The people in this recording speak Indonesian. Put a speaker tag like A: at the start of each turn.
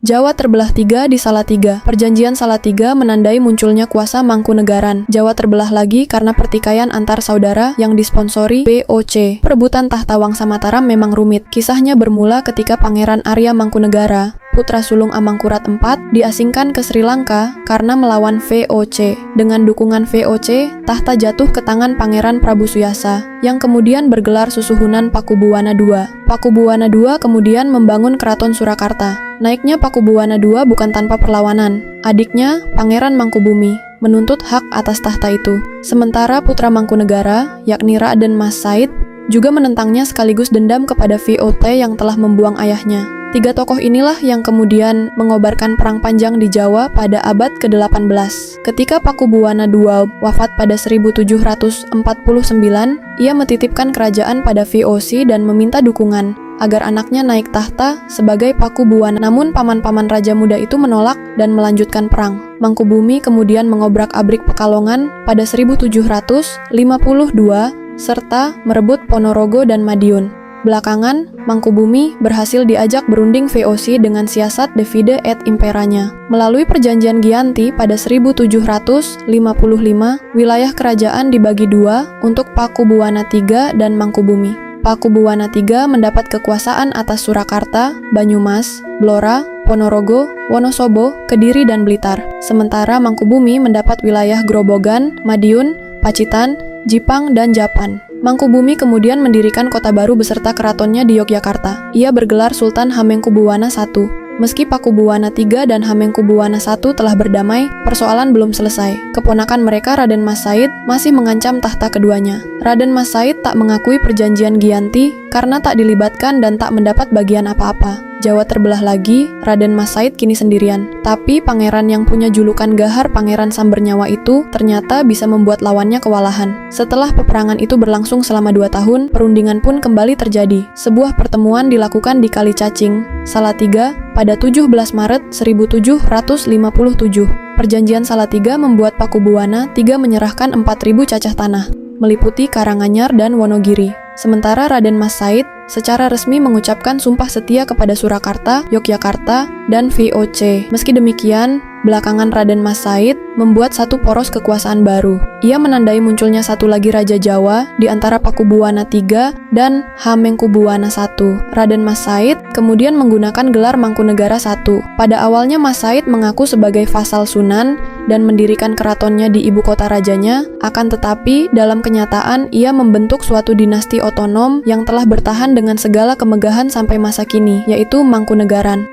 A: Jawa terbelah tiga di Salatiga. Perjanjian Salatiga menandai munculnya kuasa Mangkunegaran. Jawa terbelah lagi karena pertikaian antar saudara yang disponsori VOC. Perebutan tahta Wangsa Mataram memang rumit. Kisahnya bermula ketika Pangeran Arya Mangkunegara, putra sulung Amangkurat IV, diasingkan ke Sri Lanka karena melawan VOC. Dengan dukungan VOC, tahta jatuh ke tangan Pangeran Prabu Suyasa, yang kemudian bergelar Susuhunan Pakubuwana II. Pakubuwana II kemudian membangun Keraton Surakarta. Naiknya Pakubuwana II bukan tanpa perlawanan. Adiknya, Pangeran Mangkubumi, menuntut hak atas tahta itu. Sementara putra Mangkunegara, yakni Raden Mas Said, juga menentangnya sekaligus dendam kepada VOC yang telah membuang ayahnya. Tiga tokoh inilah yang kemudian mengobarkan perang panjang di Jawa pada abad ke-18. Ketika Pakubuwana II wafat pada 1749, ia menitipkan kerajaan pada VOC dan meminta dukungan agar anaknya naik tahta sebagai Pakubuwana. Namun paman-paman raja muda itu menolak dan melanjutkan perang. Mangkubumi kemudian mengobrak-abrik Pekalongan pada 1752 serta merebut Ponorogo dan Madiun. Belakangan, Mangkubumi berhasil diajak berunding VOC dengan siasat divide et imperanya. Melalui perjanjian Giyanti pada 1755, wilayah kerajaan dibagi dua untuk Pakubuwana III dan Mangkubumi. Pakubuwana III mendapat kekuasaan atas Surakarta, Banyumas, Blora, Ponorogo, Wonosobo, Kediri, dan Blitar. Sementara Mangkubumi mendapat wilayah Grobogan, Madiun, Pacitan, Jipang, dan Japan. Mangkubumi kemudian mendirikan kota baru beserta keratonnya di Yogyakarta. Ia bergelar Sultan Hamengkubuwana I. Meski Pakubuwana III dan Hamengkubuwana I telah berdamai, persoalan belum selesai. Keponakan mereka Raden Mas Said masih mengancam tahta keduanya. Raden Mas Said tak mengakui perjanjian Giyanti karena tak dilibatkan dan tak mendapat bagian apa-apa. Jawa terbelah lagi, Raden Mas Said kini sendirian. Tapi pangeran yang punya julukan gahar Pangeran Sambernyawa itu ternyata bisa membuat lawannya kewalahan. Setelah peperangan itu berlangsung selama 2 tahun, perundingan pun kembali terjadi. Sebuah pertemuan dilakukan di Kali Cacing, Salatiga, pada 17 Maret 1757. Perjanjian Salatiga membuat Pakubuwana III menyerahkan 4.000 cacah tanah, meliputi Karanganyar dan Wonogiri. Sementara Raden Mas Said secara resmi mengucapkan sumpah setia kepada Surakarta, Yogyakarta, dan VOC. Meski demikian, belakangan Raden Mas Said membuat satu poros kekuasaan baru. Ia menandai munculnya satu lagi Raja Jawa di antara Pakubuwana III dan Hamengkubuwana I. Raden Mas Said kemudian menggunakan gelar Mangkunegara I. Pada awalnya Mas Said mengaku sebagai vasal Sunan dan mendirikan keratonnya di ibu kota rajanya, akan tetapi dalam kenyataan ia membentuk suatu dinasti otonom yang telah bertahan dengan segala kemegahan sampai masa kini, yaitu Mangkunegaran.